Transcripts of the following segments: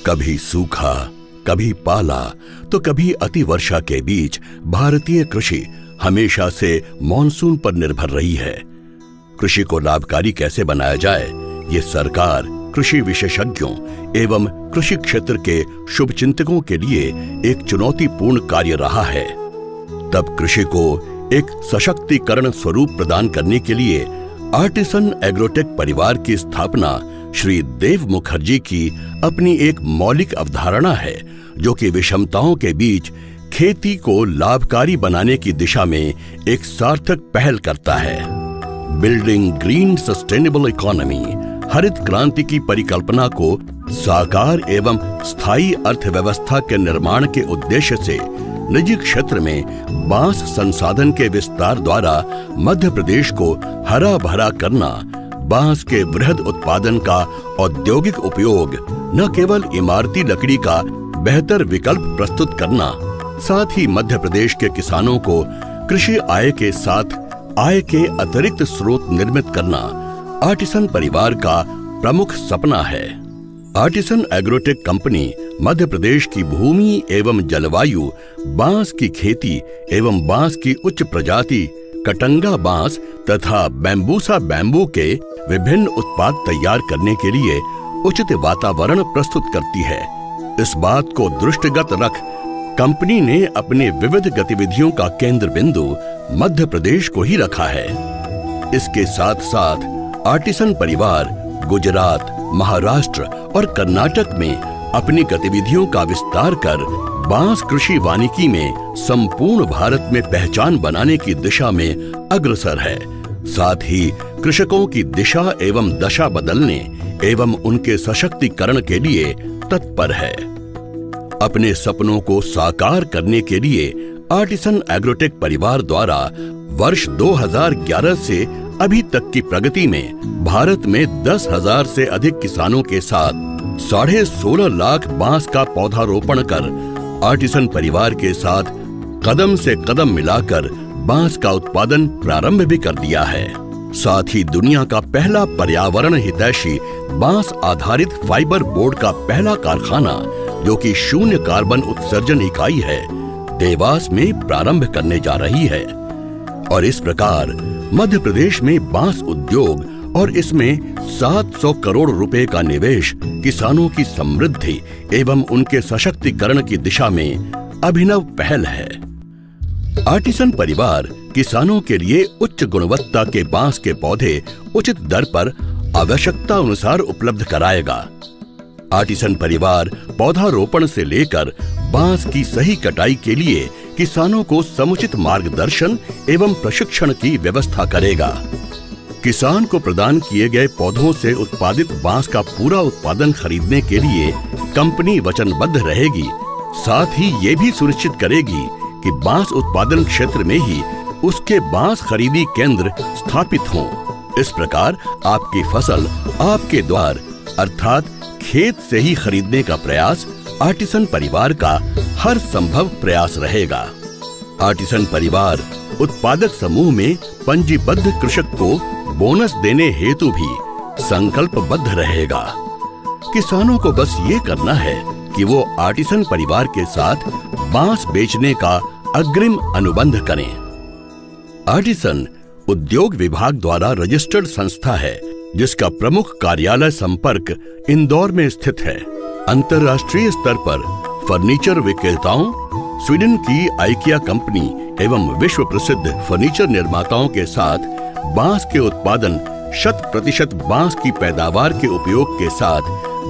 कभी सूखा, कभी पाला, तो कभी अतिवर्षा के बीच भारतीय कृषि हमेशा से मॉनसून पर निर्भर रही है। कृषि को लाभकारी कैसे बनाया जाए, ये सरकार, कृषि विशेषज्ञों एवं कृषि क्षेत्र के शुभचिंतकों के लिए एक चुनौतीपूर्ण कार्य रहा है। तब कृषि को एक सशक्तिकरण स्वरूप प्रदान करने के लिए आर्टिसन एग्रोटेक परिवार की स्थापना श्री देव मुखर्जी की अपनी एक मौलिक अवधारणा है, जो कि विषमताओं के बीच खेती को लाभकारी बनाने की दिशा में एक सार्थक पहल करता है। बिल्डिंग ग्रीन सस्टेनेबल इकोनॉमी, हरित क्रांति की परिकल्पना को साकार एवं स्थायी अर्थव्यवस्था के निर्माण के उद्देश्य से निजी क्षेत्र में बांस संसाधन के विस्तार द्वारा मध्य प्रदेश को हरा भरा करना, बांस के वृहद उत्पादन का औद्योगिक उपयोग, न केवल इमारती लकड़ी का बेहतर विकल्प प्रस्तुत करना, साथ ही मध्य प्रदेश के किसानों को कृषि आय के साथ आय के अतिरिक्त स्रोत निर्मित करना आर्टिसन परिवार का प्रमुख सपना है। Artisan agrotech company Madhya Pradesh की भूमि एवं जलवायु, बांस की खेती एवं बांस की उच्च प्रजाति कटंगा बांस तथा बैम्बूसा बैम्बू के विभिन्न उत्पाद तैयार करने के लिए उचित वातावरण प्रस्तुत करती है। इस बात को दृष्टिगत रख कंपनी ने अपने विविध गतिविधियों का केंद्र बिंदु मध्य प्रदेश को ही रखा है। इसके साथ साथ आर्टिसन परिवार गुजरात, महाराष्ट्र और कर्नाटक में अपनी गतिविधियों का विस्तार कर बांस कृषि वानिकी में संपूर्ण भारत में पहचान बनाने की दिशा में अग्रसर है। साथ ही कृषकों की दिशा एवं दशा बदलने एवं उनके सशक्तिकरण के लिए तत्पर है। अपने सपनों को साकार करने के लिए आर्टिसन एग्रोटेक परिवार द्वारा वर्ष 2011 से अभी तक की प्रगति में भारत में 10,000 से अधिक किसानों के साथ 16.5 लाख बांस का पौधारोपण कर आर्टिसन परिवार के साथ कदम से कदम मिलाकर बांस का उत्पादन प्रारंभ भी कर दिया है। साथ ही दुनिया का पहला पर्यावरण हितैषी बांस आधारित फाइबर बोर्ड का पहला कारखाना, जो कि शून्य कार्बन उत्सर्जन इकाई है, देवास में प्रारंभ करने जा रही है। और इस प्रकार मध्य प्रदेश में बांस उद्योग और इसमें 700 करोड़ रुपए का निवेश किसानों की समृद्धि एवं उनके सशक्तिकरण की दिशा में अभिनव पहल है। आर्टिसन परिवार किसानों के लिए उच्च गुणवत्ता के बांस के पौधे उचित दर पर आवश्यकता अनुसार उपलब्ध कराएगा। आर्टिसन परिवार पौधारोपण से लेकर बांस की सही कटाई के लिए किसानों को समुचित मार्गदर्शन एवं प्रशिक्षण की व्यवस्था करेगा। किसान को प्रदान किए गए पौधों से उत्पादित बांस का पूरा उत्पादन खरीदने के लिए कंपनी वचनबद्ध रहेगी। साथ ही ये भी सुनिश्चित करेगी कि बांस उत्पादन क्षेत्र में ही उसके बांस खरीदी केंद्र स्थापित हों। इस प्रकार आपकी फसल आपके द्वार अर्थात खेत से ही खरीदने का प्रयास आर्टिसन परिवार का हर संभव प्रयास रहेगा। आर्टिसन परिवार उत्पादक समूह में पंजीबद्ध कृषक को बोनस देने हेतु भी संकल्पबद्ध रहेगा। किसानों को बस ये करना है कि वो आर्टिसन परिवार के साथ बांस बेचने का अग्रिम अनुबंध करें। आर्टिसन उद्योग विभाग द्वारा रजिस्टर्ड संस्था है, जिसका प्रमुख कार्यालय संपर्क इंदौर में स्थित है। अंतर्राष्ट्रीय स्तर पर फर्नीचर विक्रेताओं, स्वीडन की आइकिया कंपनी एवं विश्व प्रसिद्ध फर्नीचर निर्माताओं के साथ बांस के उत्पादन 100% बांस की पैदावार के उपयोग के साथ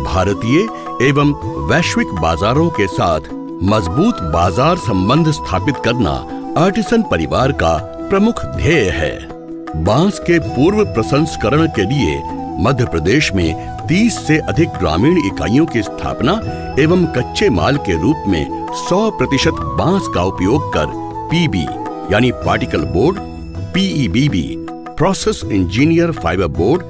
भारतीय एवं वैश्विक बाजारों के साथ मजबूत बाजार संबंध स्थापित करना आर्टिसन परिवार का प्रमुख ध्येय है। बांस के पूर्व प्रसंस्करण के लिए मध्य प्रदेश में 30 से अधिक ग्रामीण इकाइयों की स्थापना एवं कच्चे माल के रूप में 100% बांस का उपयोग कर पीबी यानी particle board, PEBB process engineer fibre board,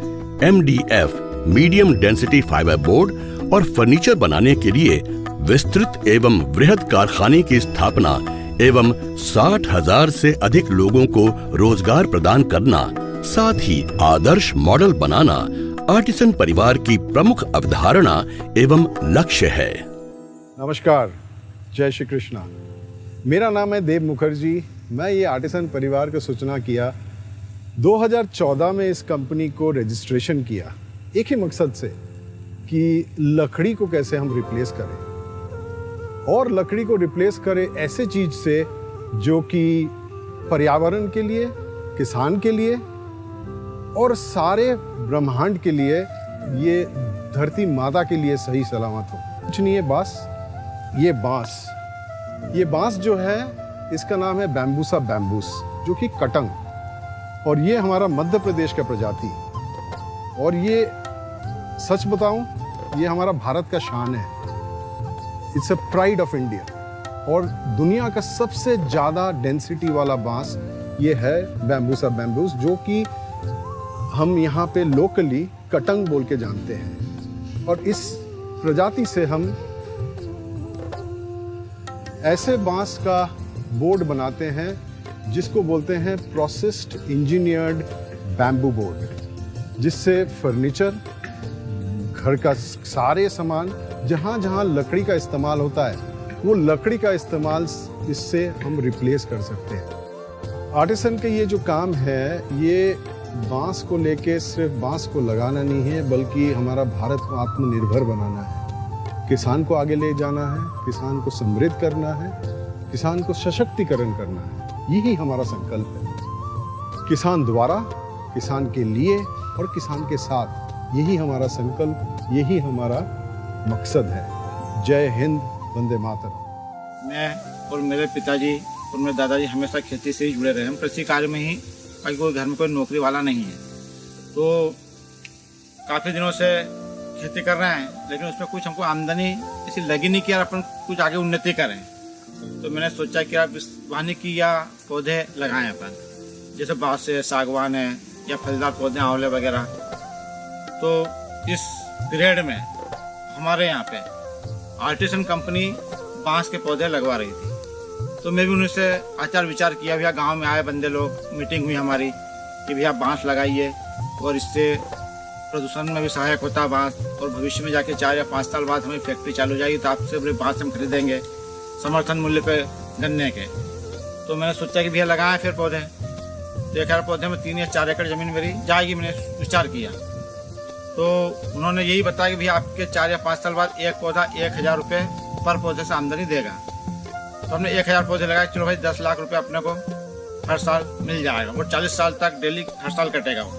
MDF medium density fibre board और फर्नीचर बनाने के लिए विस्तृत एवं वृहद कारखाने की स्थापना एवं 60,000 से अधिक लोगों को रोजगार प्रदान करना, साथ ही आदर्श मॉडल बनाना आर्टिसन परिवार की प्रमुख अवधारणा एवं लक्ष्य है। नमस्कार, जय श्री कृष्णा। मेरा नाम है देव मुखर्जी। मैं ये आर्टिसन परिवार को सूचना किया 2014 में इस कंपनी को रजिस्ट्रेशन किया एक ही मकसद से कि लकड़ी को कैसे हम रिप्लेस करें और लकड़ी को रिप्लेस करें ऐसे चीज से जो कि पर्यावरण के लिए, किसान के लिए और सारे ब्रह्मांड के लिए, ये धरती माता के लिए सही सलामत हो। कुछ नहीं है ये बांस जो है इसका नाम है बैम्बूसा बैम्बूस, जो कि कटंग, और ये हमारा मध्य प्रदेश का प्रजाति। और ये सच बताऊं, ये हमारा भारत का शान है। It's a pride of India. और दुनिया का सबसे ज़्यादा डेंसिटी वाला बांस ये है बैम्बूसा बैम्बूस, जो कि हम यहाँ पे लोकली कटंग बोल के जानते हैं। और इस प्रजाति से हम ऐसे बांस का बोर्ड बनाते हैं जिसको बोलते हैं प्रोसेस्ड इंजीनियर्ड बैम्बू बोर्ड, जिससे फर्नीचर, घर का सारे सामान जहाँ जहाँ लकड़ी का इस्तेमाल होता है वो लकड़ी का इस्तेमाल इससे हम रिप्लेस कर सकते हैं। आर्टिसन के ये जो काम है, ये बांस को लेके सिर्फ बांस को लगाना नहीं है, बल्कि हमारा भारत को आत्मनिर्भर बनाना है, किसान को आगे ले जाना है, किसान को समृद्ध करना है, किसान को सशक्तिकरण करना है। यही हमारा संकल्प है। किसान द्वारा, किसान के लिए और किसान के साथ, यही हमारा संकल्प, यही हमारा मकसद है। जय हिंद, वंदे मातरम। मैं और मेरे पिताजी और मेरे दादाजी हमेशा खेती से ही जुड़े रहे। हम कृषि कार्य में ही, कोई घर में कोई नौकरी वाला नहीं है, तो काफ़ी दिनों से खेती कर रहे हैं, लेकिन उसमें कुछ हमको आमदनी ऐसी लगी नहीं कि यार अपन कुछ आगे उन्नति करें। तो मैंने सोचा कि आप इस वाहनी की या पौधे लगाएं अपन, जैसे बांस है, सागवान है या फलदार पौधे, आंवले वगैरह। तो इस पीरियड में हमारे यहाँ पे आर्टिसन कंपनी बांस के पौधे लगवा रही थी। तो मैं भी उनसे आचार विचार किया। भैया गांव में आए बंदे लोग, मीटिंग हुई हमारी कि भैया बांस लगाइए और इससे प्रदूषण में भी सहायक होता है बांस, और भविष्य में जाके 4 या 5 साल बाद हमें फैक्ट्री चालू हो जाएगी तो आपसे बड़े बांस हम खरीदेंगे समर्थन मूल्य पे गन्ने के। तो मैंने सोचा कि भैया लगाएं फिर पौधे। तो 1 पौधे में 3 या 4 एकड़ जमीन मेरी जाएगी। मैंने विचार किया तो उन्होंने यही बताया कि भैया आपके 4 या 5 साल बाद एक पौधा 1000 रुपये पर पौधे से आमदनी देगा। तो हमने 1000 पौधे लगाए। चलो भाई 10 लाख रुपये अपने को हर साल मिल जाएगा, और 40 साल तक डेली हर साल कटेगा वो।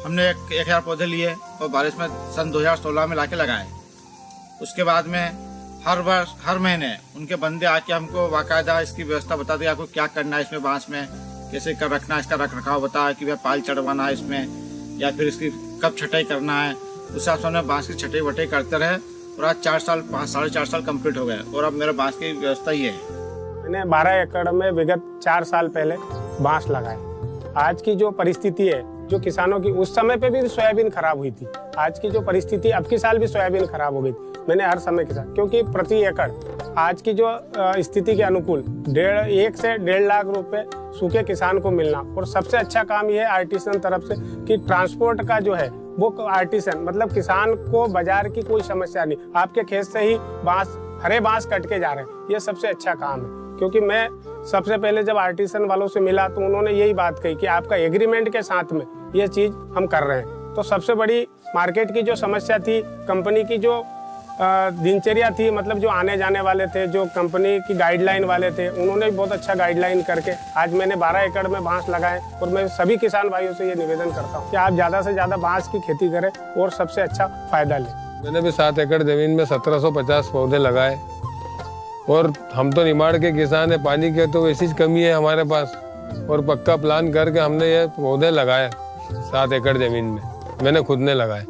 हमने 1000 पौधे लिए और बारिश में सन 2016 में लाके लगाए। उसके बाद में हर महीने उनके बंदे आके हमको बाकायदा इसकी व्यवस्था बता दी, आपको क्या करना है इसमें, बांस में कैसे कर रखना है, इसका रख रखाव बताया कि भाई पाल चढ़वाना है इसमें, या फिर इसकी कब छटाई करना है। उस हिसाब से हमने बांस की छटाई वटाई करते रहे, और आज 4 साल 4.5 साल कंप्लीट हो गए, और अब मेरा बांस की व्यवस्था ये है। मैंने 12 एकड़ में विगत 4 साल पहले बांस लगाए। आज की जो परिस्थिति है, जो किसानों की, उस समय पे भी सोयाबीन खराब हुई थी। आज की जो परिस्थिति, अब की साल भी सोयाबीन खराब हो गई थी। मैंने हर समय के साथ, क्योंकि प्रति एकड़ आज की जो स्थिति के अनुकूल 1 से 1.5 लाख रुपए सूखे किसान को मिलना। और सबसे अच्छा काम ये है आर्टिसन तरफ से कि ट्रांसपोर्ट का जो है वो आर्टिसन, मतलब किसान को बाजार की कोई समस्या नहीं, आपके खेत से ही हरे बांस कट के जा रहे हैं। ये सबसे अच्छा काम है। क्योंकि मैं सबसे पहले जब आर्टिसन वालों से मिला तो उन्होंने यही बात कही कि आपका एग्रीमेंट के साथ में ये चीज हम कर रहे हैं। तो सबसे बड़ी मार्केट की जो समस्या थी, कंपनी की जो दिनचर्या थी, मतलब जो आने जाने वाले थे, जो कंपनी की गाइडलाइन वाले थे, उन्होंने भी बहुत अच्छा गाइडलाइन करके आज मैंने 12 एकड़ में बांस लगाए। और मैं सभी किसान भाइयों से ये निवेदन करता हूँ कि आप ज़्यादा से ज़्यादा बांस की खेती करें और सबसे अच्छा फायदा लें। मैंने भी 7 एकड़ ज़मीन में 1750 पौधे लगाए। और हम तो निमाड़ के किसान है, पानी की तो वैसी कमी है हमारे पास, और पक्का प्लान करके हमने ये पौधे लगाए 7 एकड़ ज़मीन में, मैंने खुद ने लगाए।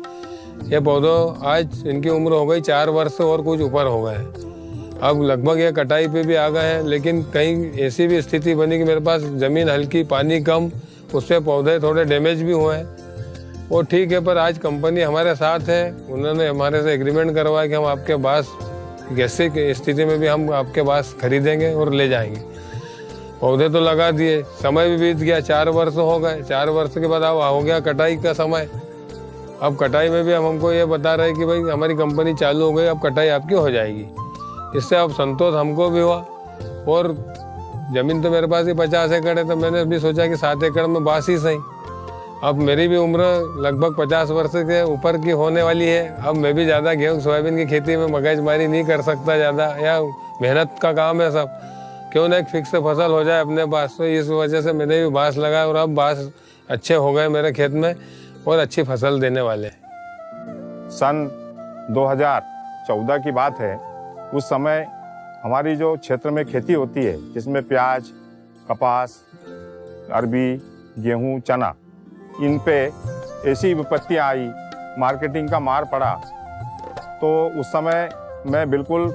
ये पौधों आज इनकी उम्र हो गई 4 वर्ष और कुछ ऊपर हो गए हैं। अब लगभग ये कटाई पे भी आ गए हैं, लेकिन कहीं ऐसी भी स्थिति बनी कि मेरे पास ज़मीन हल्की, पानी कम, उससे पौधे थोड़े डैमेज भी हुए हैं। वो ठीक है, पर आज कंपनी हमारे साथ है, उन्होंने हमारे से एग्रीमेंट करवाया कि हम आपके बांस कैसे की स्थिति में भी हम आपके बांस खरीदेंगे और ले जाएंगे। पौधे तो लगा दिए, समय भी बीत गया, 4 वर्ष हो गए। 4 वर्ष के बाद अब हो गया कटाई का समय। अब कटाई में भी हम हमको ये बता रहे हैं कि भाई हमारी कंपनी चालू हो गई, अब कटाई आपकी हो जाएगी। इससे अब संतोष हमको भी हुआ। और ज़मीन तो मेरे पास ही 50 एकड़ है, तो मैंने भी सोचा कि 7 एकड़ में बास ही सही। अब मेरी भी उम्र लगभग 50 वर्ष के ऊपर की होने वाली है। अब मैं भी ज़्यादा गेहूँ सोयाबीन की खेती में मगजमारी नहीं कर सकता ज़्यादा, या मेहनत का काम है सब, क्यों ना एक फिक्स फसल हो जाए अपने पास। तो इस वजह से मैंने भी बाँस लगाया और अब बाँस अच्छे हो गए मेरे खेत में और अच्छी फसल देने वाले। सन 2014 की बात है। उस समय हमारी जो क्षेत्र में खेती होती है, जिसमें प्याज, कपास, अरबी, गेहूं, चना, इन पे ऐसी विपत्तियां आई, मार्केटिंग का मार पड़ा, तो उस समय मैं बिल्कुल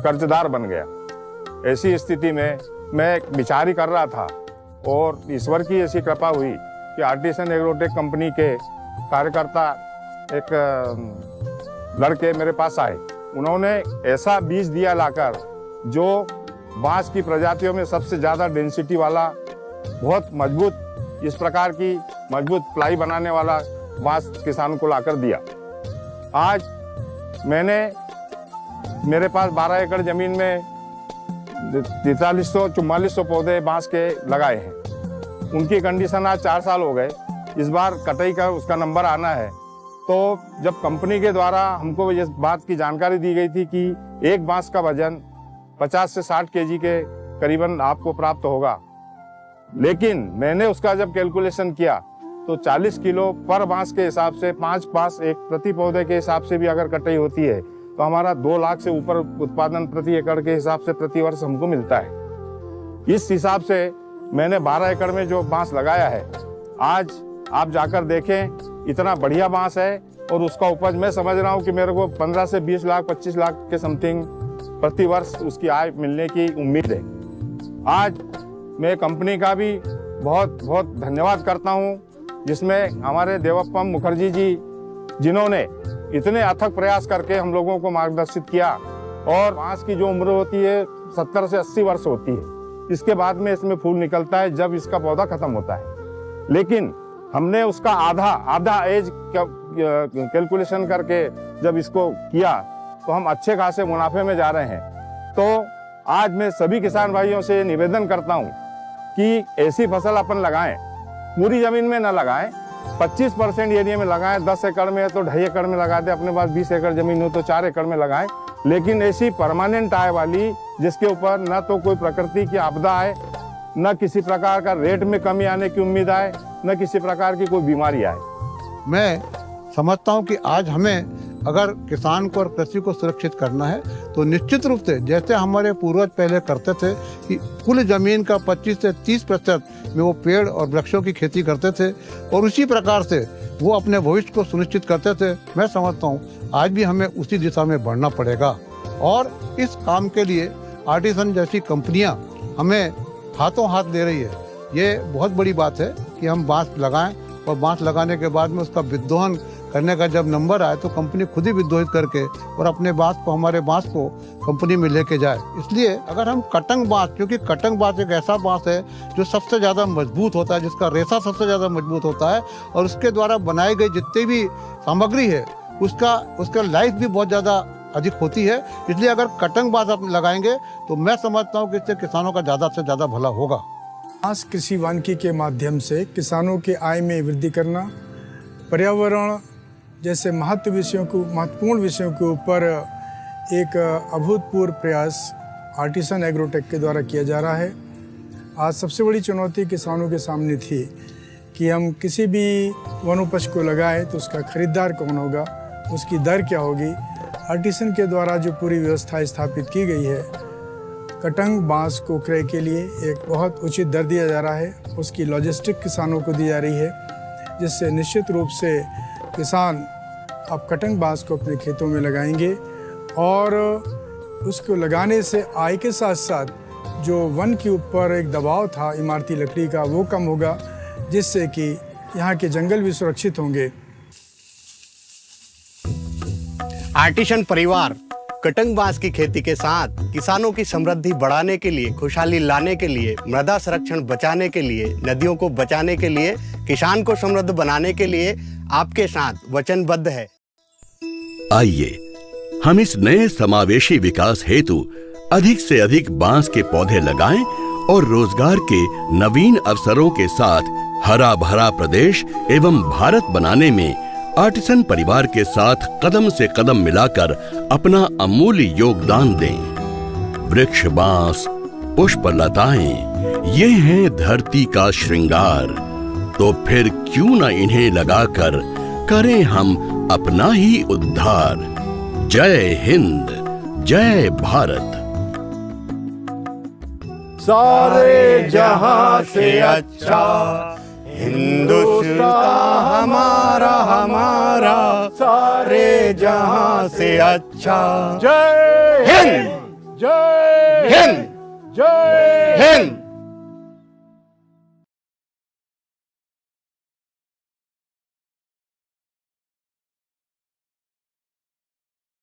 कर्जदार बन गया। ऐसी स्थिति में मैं विचार ही कर रहा था और ईश्वर की ऐसी कृपा हुई कि आर्टिसन एग्रोटेक कंपनी के कार्यकर्ता एक लड़के मेरे पास आए। उन्होंने ऐसा बीज दिया लाकर जो बांस की प्रजातियों में सबसे ज़्यादा डेंसिटी वाला, बहुत मजबूत, इस प्रकार की मजबूत प्लाई बनाने वाला बांस किसान को लाकर दिया। आज मेरे पास 12 एकड़ ज़मीन में 4300-4400 पौधे बांस के लगाए हैं। उनकी कंडीशन आज 4 साल हो गए। इस बार कटाई का उसका नंबर आना है। तो जब कंपनी के द्वारा हमको इस बात की जानकारी दी गई थी कि एक बांस का वजन 50 से 60 केजी के करीबन आपको प्राप्त होगा, लेकिन मैंने उसका जब कैलकुलेशन किया तो 40 किलो पर बांस के हिसाब से 5 बांस एक प्रति पौधे के हिसाब से भी अगर कटाई होती है तो हमारा 2 लाख से ऊपर उत्पादन प्रति एकड़ के हिसाब से प्रति वर्ष हमको मिलता है। इस हिसाब से मैंने 12 एकड़ में जो बांस लगाया है, आज आप जाकर देखें इतना बढ़िया बांस है और उसका उपज मैं समझ रहा हूँ कि मेरे को 15 से 20 लाख 25 लाख के समथिंग प्रति वर्ष उसकी आय मिलने की उम्मीद है। आज मैं कंपनी का भी बहुत बहुत धन्यवाद करता हूँ, जिसमें हमारे देवप्पम मुखर्जी जी, जिन्होंने इतने अथक प्रयास करके हम लोगों को मार्गदर्शित किया। और बांस की जो उम्र होती है 70 से 80 वर्ष होती है। इसके बाद में इसमें फूल निकलता है जब इसका पौधा खत्म होता है, लेकिन हमने उसका आधा एज कैलकुलेशन करके जब इसको किया तो हम अच्छे खासे मुनाफे में जा रहे हैं। तो आज मैं सभी किसान भाइयों से निवेदन करता हूं कि ऐसी फसल अपन लगाएं, पूरी जमीन में न लगाएं, 25% एरिया में लगाएं। 10 एकड़ में है तो 2.5 एकड़ में लगा दें, अपने पास 20 एकड़ जमीन हो तो 4 एकड़ में लगाएं, लेकिन ऐसी परमानेंट आय वाली जिसके ऊपर न तो कोई प्रकृति की आपदा आए, न किसी प्रकार का रेट में कमी आने की उम्मीद आए, न किसी प्रकार की कोई बीमारी आए। मैं समझता हूँ कि आज हमें अगर किसान को और कृषि को सुरक्षित करना है तो निश्चित रूप से जैसे हमारे पूर्वज पहले करते थे कि कुल जमीन का 25 से 30% में वो पेड़ और वृक्षों की खेती करते थे और उसी प्रकार से वो अपने भविष्य को सुनिश्चित करते थे, मैं समझता हूँ आज भी हमें उसी दिशा में बढ़ना पड़ेगा। और इस काम के लिए आर्टिसन जैसी कंपनियाँ हमें हाथों हाथ दे रही है। ये बहुत बड़ी बात है कि हम बांस लगाएं और बांस लगाने के बाद में उसका विद्रोहन करने का जब नंबर आए तो कंपनी खुद ही विद्रोहित करके और अपने बांस को, हमारे बांस को कंपनी में लेके जाए। इसलिए अगर हम कटंग बांस, क्योंकि कटंग बांस एक ऐसा बांस है जो सबसे ज़्यादा मजबूत होता है, जिसका रेशा सबसे ज़्यादा मजबूत होता है और उसके द्वारा बनाई गई जितनी भी सामग्री है उसका लाइफ भी बहुत ज़्यादा अधिक होती है। इसलिए अगर कटंग बांस आप लगाएंगे तो मैं समझता हूँ कि इससे किसानों का ज़्यादा से ज़्यादा भला होगा। बांस कृषि वानिकी के माध्यम से किसानों के आय में वृद्धि करना, पर्यावरण जैसे महत्वपूर्ण विषयों के ऊपर एक अभूतपूर्व प्रयास आर्टिसन एग्रोटेक के द्वारा किया जा रहा है। आज सबसे बड़ी चुनौती किसानों के सामने थी कि हम किसी भी वनोपज को लगाएं तो उसका खरीदार कौन होगा, उसकी दर क्या होगी। आर्टिसन के द्वारा जो पूरी व्यवस्था स्थापित की गई है, कटंग बांस को क्रय के लिए एक बहुत उचित दर दिया जा रहा है, उसकी लॉजिस्टिक किसानों को दी जा रही है, जिससे निश्चित रूप से किसान अब कटंग बांस को अपने खेतों में लगाएंगे और उसको लगाने से आय के साथ साथ जो वन के ऊपर एक दबाव था इमारती लकड़ी का वो कम होगा, जिससे कि यहाँ के जंगल भी सुरक्षित होंगे। आर्टिसन परिवार कटंग बांस की खेती के साथ किसानों की समृद्धि बढ़ाने के लिए, खुशहाली लाने के लिए, मृदा संरक्षण बचाने के लिए, नदियों को बचाने के लिए किसान को समृद्ध बनाने के लिए आपके साथ वचनबद्ध है। आइए हम इस नए समावेशी विकास हेतु अधिक से अधिक बांस के पौधे लगाएं और रोजगार के नवीन अवसरों के साथ हरा भरा प्रदेश एवं भारत बनाने में आर्टिसन परिवार के साथ कदम से कदम मिलाकर अपना अमूल्य योगदान दें। वृक्ष, बांस, पुष्प, लताएं ये हैं धरती का श्रृंगार, तो फिर क्यों न इन्हें लगाकर करें हम अपना ही उद्धार। जय हिंद, जय भारत। सारे जहां से अच्छा हिंदुस्तान हमारा हमारा, सारे जहां से अच्छा। जय हिंद, जय हिंद, जय हिंद।